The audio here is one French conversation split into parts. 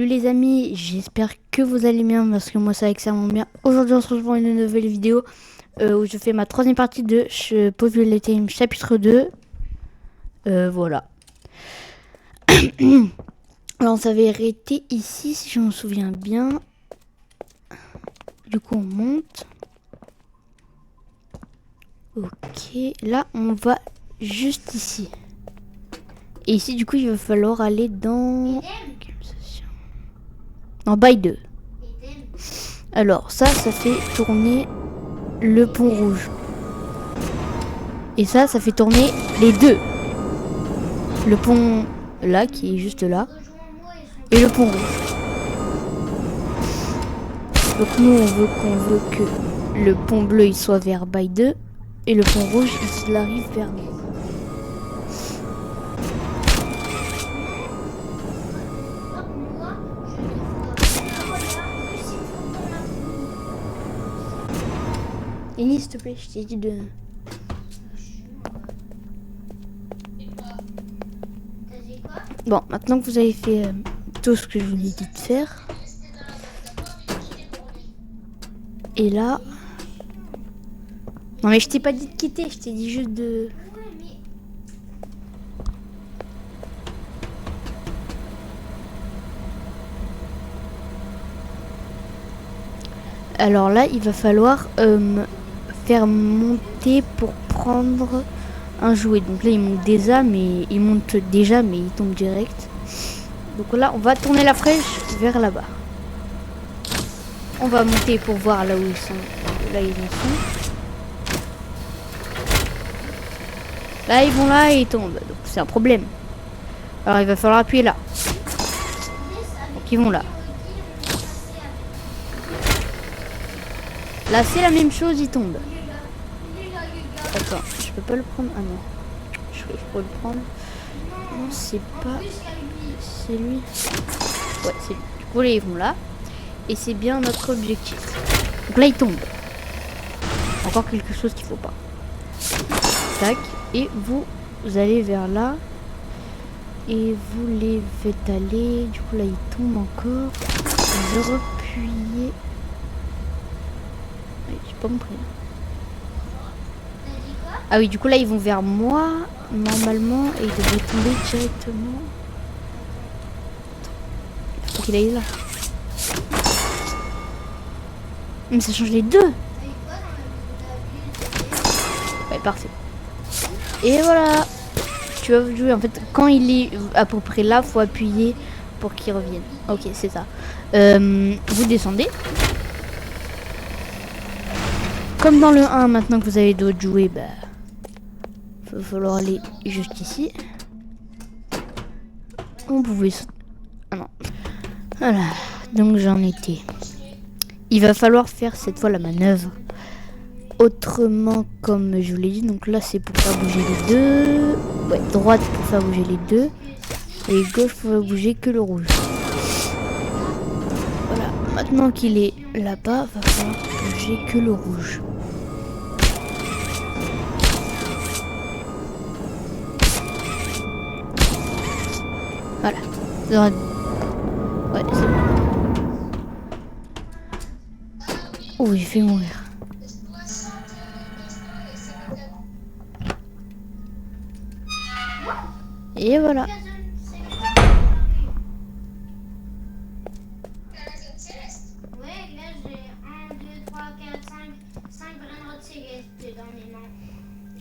Salut les amis, j'espère que vous allez bien parce que moi ça va extrêmement bien. Aujourd'hui on se retrouve pour une nouvelle vidéo où je fais ma troisième partie de Population chapitre 2. Voilà. Alors on s'avait arrêté ici si je me souviens bien. Du coup on monte. Ok, là on va juste ici. Et ici du coup il va falloir aller dans... En bail 2. Alors ça fait tourner le pont rouge. Et ça fait tourner les deux. Le pont là qui est juste là. Et le pont rouge. Donc nous on veut que le pont bleu il soit vers bail 2. Et le pont rouge il arrive vers nous. Eni, s'il te plaît, je t'ai dit de... Bon, maintenant que vous avez fait tout ce que je vous ai dit de faire. Et là... Non mais je t'ai pas dit de quitter, je t'ai dit juste de... Alors là, il va falloir faire monter pour prendre un jouet. Donc là, il monte déjà, mais il tombe direct. Donc là, on va tourner la flèche vers là-bas. On va monter pour voir là où ils sont. Là, ils en sont. Là, ils vont là et ils tombent. Donc c'est un problème. Alors il va falloir appuyer là. Donc ils vont là. Là, c'est la même chose, il tombe. Attends, je peux pas le prendre. Ah non. Je peux le prendre. Non, c'est pas... C'est lui. Ouais, c'est lui. Du coup, là, ils vont là. Et c'est bien notre objectif. Donc là, il tombe. Encore quelque chose qu'il faut pas. Tac. Et vous allez vers là. Et vous les faites aller. Du coup, là, il tombe encore. Vous repuyez. J'ai pas compris. Ah oui, du coup là ils vont vers moi normalement et ils devraient tomber directement. Faut qu'il aille là. Mais ça change les deux. Ouais, parfait. Et voilà. Tu vas jouer en fait quand il est à peu près là, faut appuyer pour qu'il revienne. Ok, c'est ça. Vous descendez. Comme dans le 1, maintenant que vous avez d'autres jouets, bah, va falloir aller juste ici. On pouvait... Ah non. Voilà, donc j'en étais. Il va falloir faire cette fois la manœuvre autrement comme je vous l'ai dit. Donc là, c'est pour faire bouger les deux. Ouais, droite pour faire bouger les deux. Et gauche pour faire bouger que le rouge. Voilà, maintenant qu'il est là-bas, va falloir bouger que le rouge. Voilà. Ouais, c'est bon. Oh, il fait mourir. Et voilà.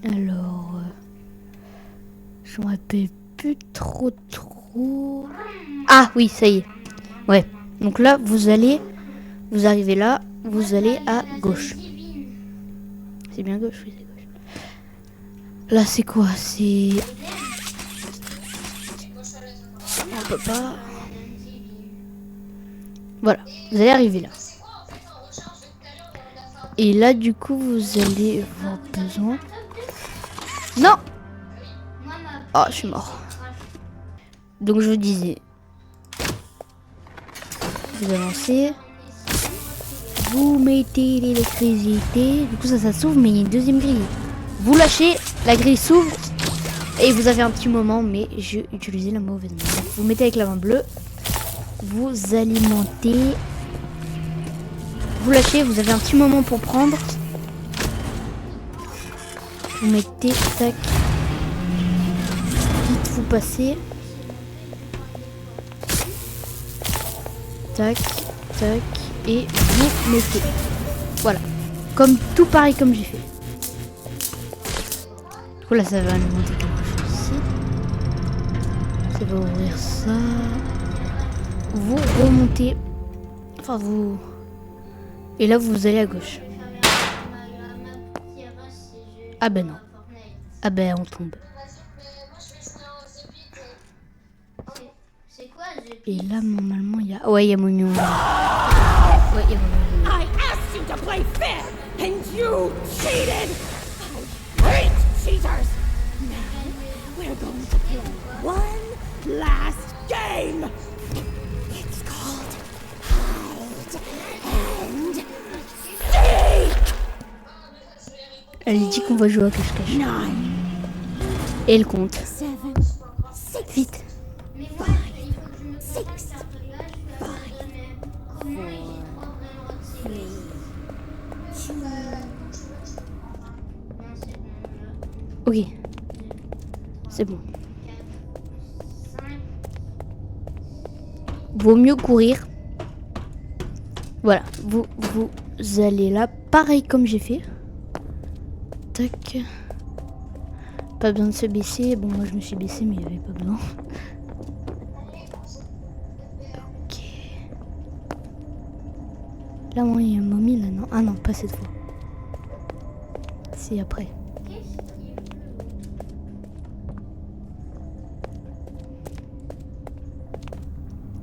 Alors, je me rappelle plus trop. Ah oui, ça y est. Ouais. Donc là, vous arrivez là, vous allez à gauche. C'est bien gauche, oui, c'est gauche. Là, c'est quoi? C'est... On peut pas... Voilà, vous allez arriver là. Et là, du coup, vous allez avoir besoin... Non! Oh, je suis mort. Donc, je vous disais... Vous avancez. Vous mettez l'électricité. Du coup, ça s'ouvre, mais il y a une deuxième grille. Vous lâchez, la grille s'ouvre. Et vous avez un petit moment, mais j'ai utilisé la mauvaise main. Vous mettez avec la main bleue. vous alimentez. Vous lâchez, vous avez un petit moment pour prendre. Vous mettez, tac. Vite vous passez. Tac, tac. Et vous mettez. Voilà. Comme tout pareil comme j'ai fait. Du coup là ça va alimenter quelque chose ici. Ça va ouvrir ça. Vous remontez. Enfin vous. Et là vous allez à gauche. Ah ben non. Ah ben on tombe. Et là normalement il y a. Ouais il y a Momion. Ouais il y a Momion. I asked you to play fair, and you cheated! I hate cheaters! Now, we're going to play one last game! It's called Hide and Seek! Elle dit qu'on va jouer à cache-cache. 9, Et elle compte. 7, 6, Vite. 5, 6, 5, 4, 3, 2, Ok. C'est bon. Vaut mieux courir. Voilà. Vous allez là. Pareil comme j'ai fait. Tac. Pas besoin de se baisser. Bon, moi je me suis baissé, mais il n'y avait pas besoin. Ok. Là, moi, il y a un momie là, non? Ah non, pas cette fois. C'est après.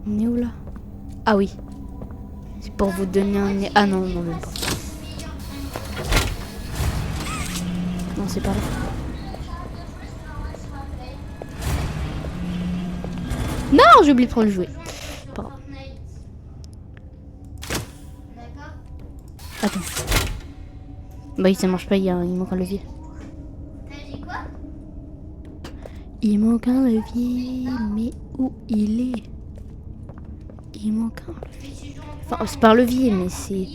On est où là? Ah oui. C'est pour vous donner un... Ah non, non, même pas. Non, c'est pas là. Non, j'ai oublié de prendre le jouet. Pas grave. Attends. Bah, ça marche pas, il manque un levier. Il manque un levier, mais où il est? Il manque un levier. Enfin, c'est pas un levier, mais c'est...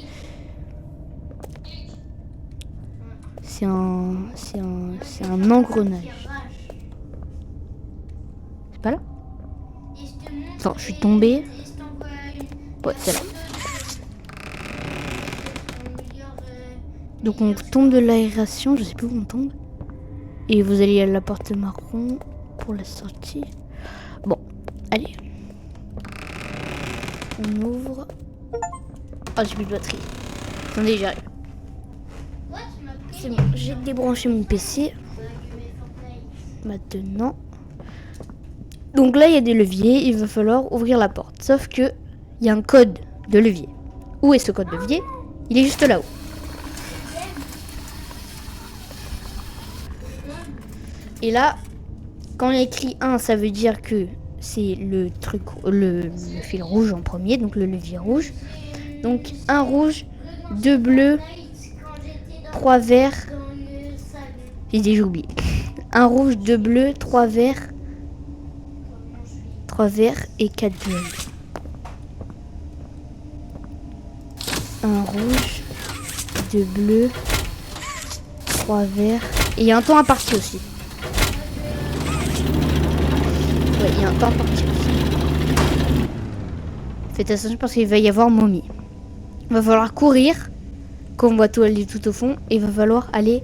C'est un engrenage. C'est pas là? Attends, je suis tombée. Ouais, c'est là. Donc on tombe de l'aération, je sais plus où on tombe. Et vous allez à la porte marron pour la sortie. Bon, allez. On ouvre. Ah, j'ai plus de batterie. Attendez, j'arrive. C'est bon, j'ai débranché mon PC. Maintenant. Donc là, il y a des leviers. Il va falloir ouvrir la porte. Sauf que il y a un code de levier. Où est ce code de levier? Il est juste là-haut. Et là, quand il y a écrit 1, ça veut dire que c'est le truc, le fil rouge en premier, donc le levier rouge. Donc un rouge, 2 bleus, 3 verts. J'ai déjà oublié. Un rouge, 2 bleus, 3 verts. 3 verts et 4 jaunes. Un rouge, 2 bleus, 3 verts. Et il y a un temps à partir aussi. Ouais, il y a un temps à partir aussi. Faites attention parce qu'il va y avoir momie. Il va falloir courir. Comme on voit tout aller tout au fond. Et il va falloir aller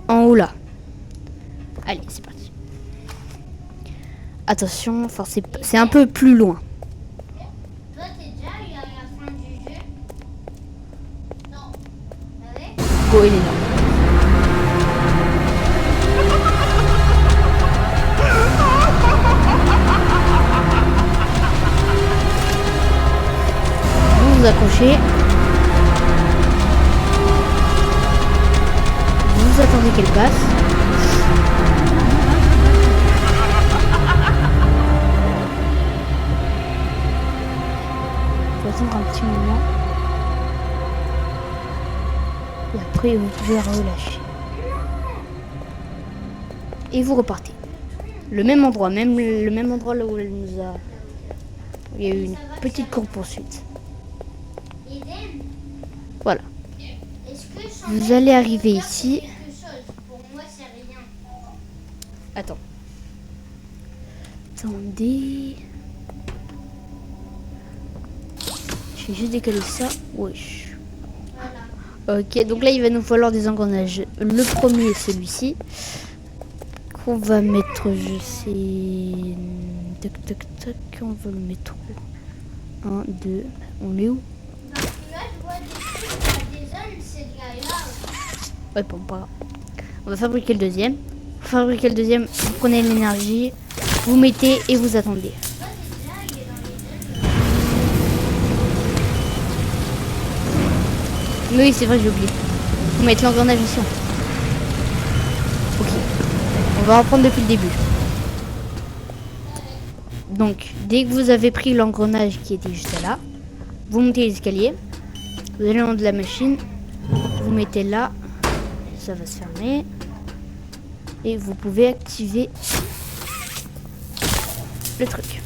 en haut là. Allez, c'est parti. Attention, enfin, c'est un peu plus loin. Toi, t'es déjà eu à la fin du jeu? Non. Ah ouais? Go, il est là. Vous vous accrochez. Vous attendez qu'elle passe. Faut attendre un petit moment. Et après vous pouvez relâcher. Et vous repartez. Le même endroit, même le même endroit là où elle nous a Il y a eu une petite course-poursuite. Eden, Voilà. est-ce que Vous allez arriver ici. quelque chose? Pour moi, c'est rien. Attends. Attendez. Je vais juste décaler ça. Wesh. Voilà. Ok, donc là il va nous falloir des engrenages. Le premier, celui-ci. Qu'on va mettre, je sais. Tac, tac, tac. On va le mettre où? 1, 2. On est où? Parce que là, je vois des trucs, il y a des zones, c'est de la lave. Ouais, bon, pas grave. On va fabriquer le deuxième. Pour fabriquer le deuxième, vous prenez l'énergie, vous mettez et vous attendez. Toi, t'es déjà allé dans les zones. Oui, c'est vrai, j'ai oublié. Faut mettre l'engrenage ici. Ok. On va reprendre depuis le début. Donc, dès que vous avez pris l'engrenage qui était juste là, vous montez l'escalier. Vous allez en haut de la machine. Vous mettez là. Ça va se fermer. Et vous pouvez activer le truc.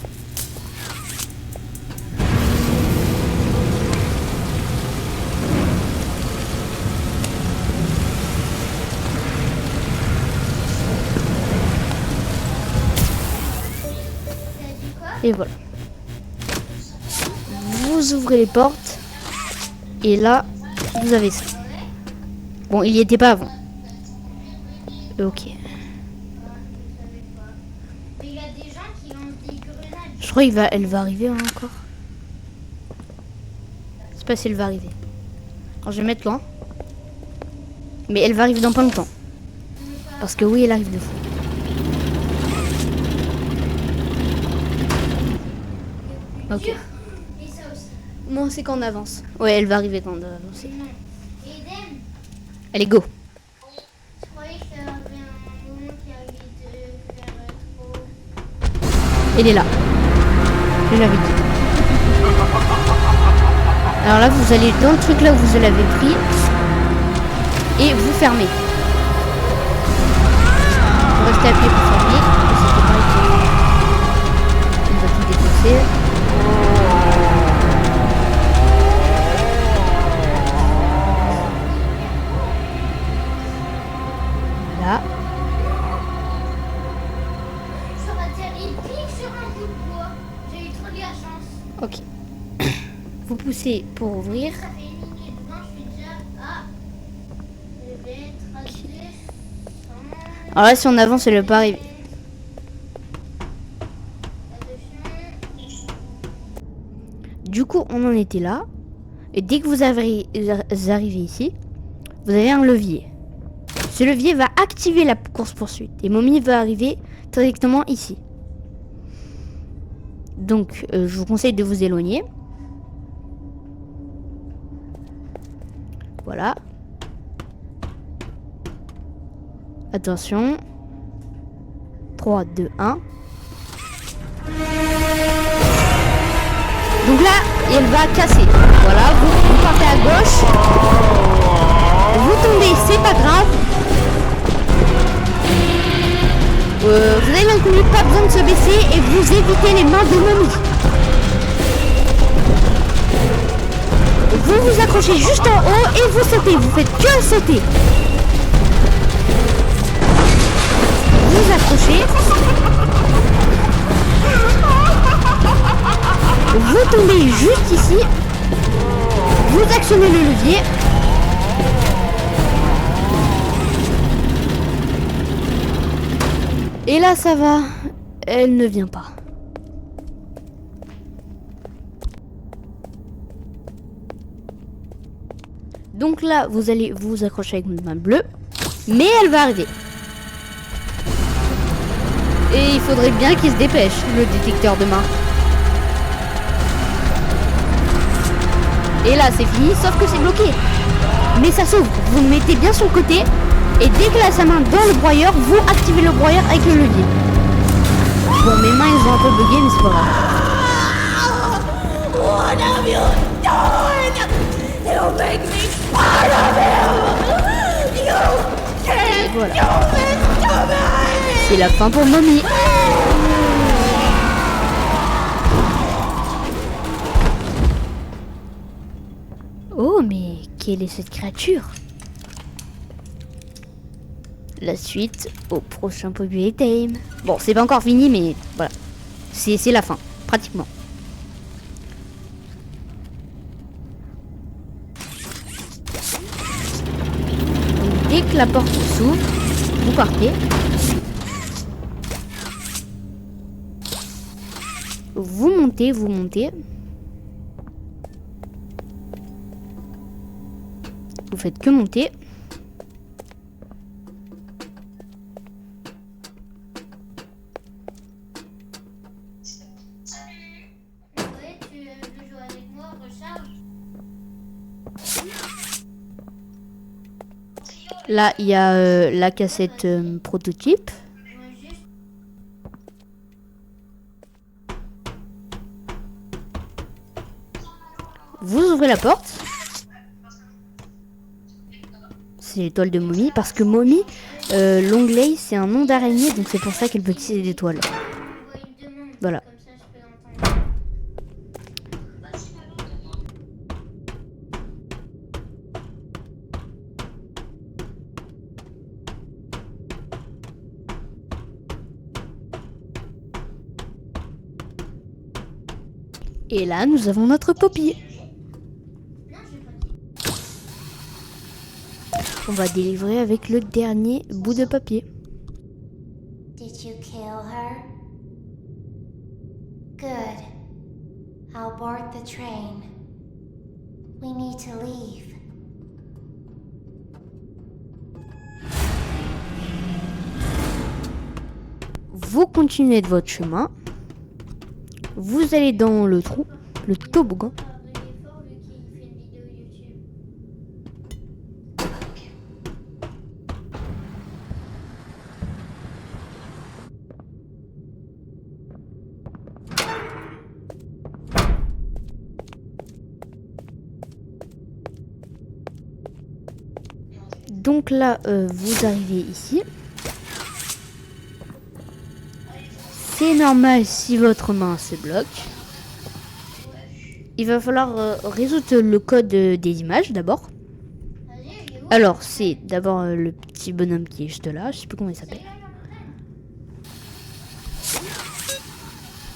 Et voilà. Vous ouvrez les portes. Et là, vous avez ça. Bon, il n'y était pas avant. Ok. Mais il y a des gens qui lancent des grenades. Je crois elle va arriver hein, encore. C'est pas si elle va arriver. Alors je vais mettre loin. Mais elle va arriver dans pas longtemps. Parce que oui, elle arrive de fou. Ok. Et ça aussi. Moi, c'est quand on avance. Ouais, elle va arriver quand on doit avancer. Non. Eden, Allez, go. je croyais qu'il y avait un moment qui allait te faire trop. Elle est là. Je l'avais dit. Alors là, vous allez dans le truc là où vous l'avez pris. Et vous fermez. Vous restez appuyé pour fermer. Et c'était pareil pour- On va tout défoncer. Là. Ça va dire, il clique sur un bout de bois. J'ai eu trop de la chance. Ok. Vous poussez pour ouvrir. Ça fait une minute. Non, je suis déjà à. Je vais être à 200. Alors là, si on avance, elle ne va pas arriver. Du coup, on en était là. Et dès que vous arrivez ici, vous avez un levier. Ce levier va activer la course-poursuite. Et Mommy va arriver directement ici. Donc, je vous conseille de vous éloigner. Voilà. Attention. 3, 2, 1. Donc là, elle va casser. Voilà, vous partez à gauche. Vous tombez, c'est pas grave. Vous avez l'inconnu, pas besoin de se baisser et vous évitez les mains de Mommy. Vous vous accrochez juste en haut et vous sautez. Vous faites que sauter. Vous accrochez. Vous tombez juste ici. Vous actionnez le levier. Et là, ça va. Elle ne vient pas. Donc là, vous allez vous accrocher avec une main bleue. Mais elle va arriver. Et il faudrait bien qu'il se dépêche, le détecteur de main. Et là, c'est fini, sauf que c'est bloqué. Mais ça s'ouvre. Vous le mettez bien sur le côté. Et dès qu'elle a sa main dans le broyeur, vous activez le broyeur avec le levier. Bon, mes mains, elles ont un peu bugué, mais c'est pas grave. What have you done? You make me part of him! You can't Voilà. do this to me! C'est la fin pour Mommy. Oh, mais quelle est cette créature? La suite au prochain Poppy Time. Bon, c'est pas encore fini, mais voilà. C'est la fin, pratiquement. Donc, dès que la porte s'ouvre, vous partez. Vous montez, vous montez. Vous faites que monter. Ouais, tu veux jouer avec moi, recharge. Là, il y a la cassette prototype. Ouais, juste. Vous ouvrez la porte. C'est l'étoile de Mommy. Parce que Mommy, l'onglet, c'est un nom d'araignée. Donc c'est pour ça qu'elle peut tisser des étoiles. Envoie une demande. Voilà. Comme ça, je peux l'entendre. Et là, nous avons notre Poppy. Non, je vais pas dire. On va délivrer avec le dernier bout de papier. Did you kill her? Good. I'll board the train. We need to leave. Vous continuez de votre chemin. Vous allez dans le trou, le toboggan. Ah, il est fort, lui, qui fait une vidéo YouTube. Donc là, vous arrivez ici. C'est normal si votre main se bloque. Il va falloir résoudre le code des images d'abord. Vas-y, il est où? Alors, c'est d'abord le petit bonhomme qui est juste là. Je sais plus comment il s'appelle.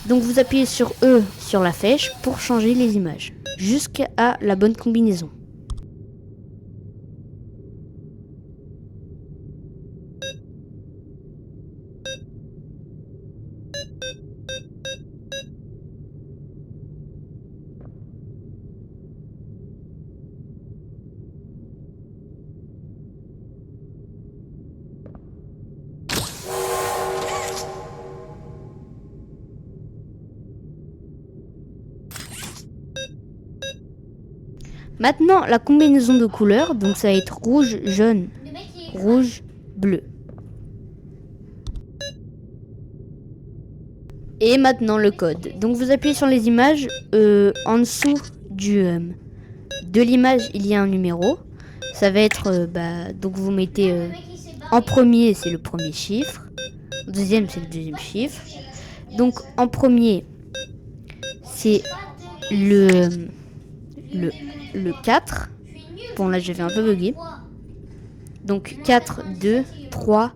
Donc vous appuyez sur E sur la flèche pour changer les images jusqu'à la bonne combinaison. Maintenant, la combinaison de couleurs, donc ça va être rouge, jaune, Le mec, il est rouge, bleu. Et maintenant le code. Donc vous appuyez sur les images, en dessous de l'image, il y a un numéro. Ça va être, donc vous mettez le mec, il s'est en barré. premier, c'est le premier chiffre. En deuxième, c'est le deuxième chiffre. Donc en premier, c'est le 4. Je suis nul. Bon là j'ai fait un peu bugger. Quoi? Donc 4, 2, 3,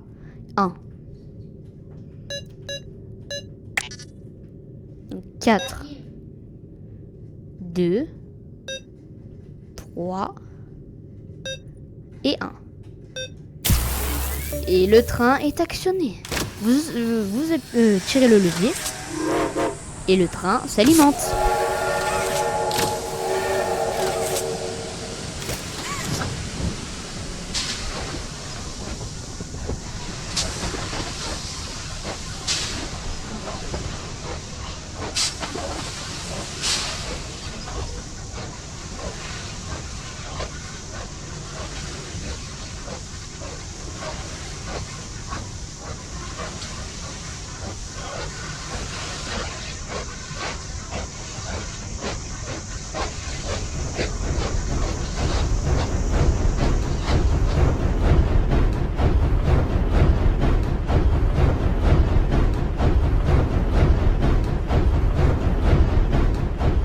1. Donc 4, 2, 3 et 1. Et le train est actionné. Vous tirez le levier et le train s'alimente.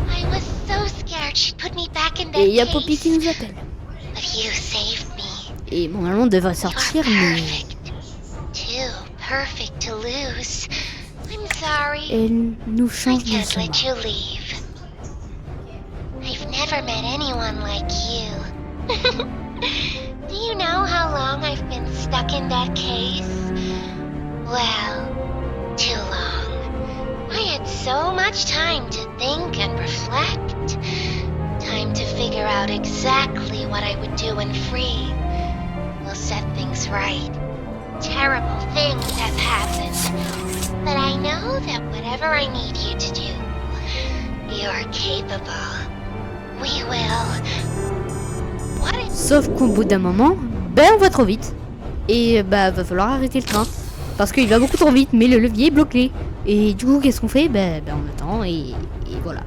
I was so scared she'd put me back in that Et il y a case, Poppy qui nous appelle. but you saved me. Et normalement on devrait You sortir, are mais perfect. Too perfect to lose. I'm sorry. elle nous I change de can't son. let you leave. I've never met anyone like you. Do you know how long I've been stuck in that case? Well, too long. I had so much time to think and reflect. Time to figure out exactly what I would do when free. We'll set things right. Terrible things have happened. But I know that whatever I need you to do, you're capable. We will. What is... Sauf qu'au bout d'un moment, ben on va trop vite. Et bah va falloir arrêter le train. Parce qu'il va beaucoup trop vite, mais le levier est bloqué. Et du coup, qu'est-ce qu'on fait? Ben on attend et voilà.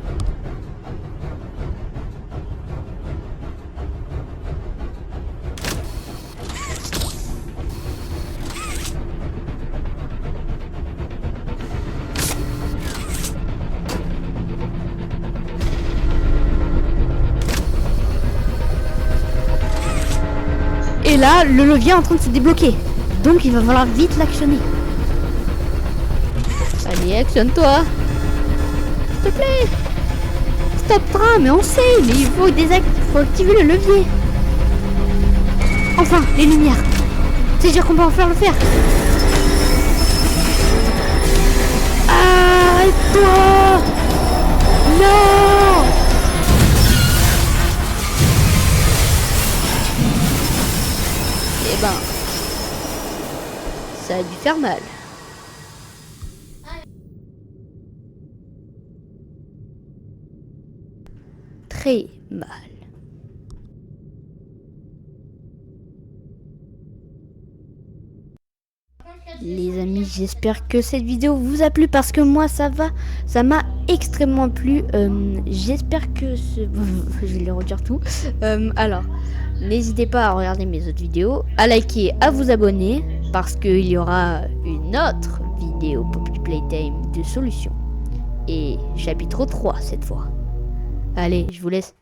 Et là, le levier est en train de se débloquer. Donc il va falloir vite l'actionner. Allez, actionne-toi. S'il te plaît. Stop train, mais on sait, mais il faut activer le levier. Enfin, les lumières. C'est-à-dire qu'on peut en faire le faire. Arrête-toi. Non. Eh ben, ça a dû faire mal. Très mal. Les amis, j'espère que cette vidéo vous a plu parce que moi ça m'a extrêmement plu. J'espère que je vais le redire tout. Alors, n'hésitez pas à regarder mes autres vidéos, à liker, à vous abonner parce qu'il y aura une autre vidéo Poppy Playtime de solutions et chapitre 3 cette fois. Allez, je vous laisse.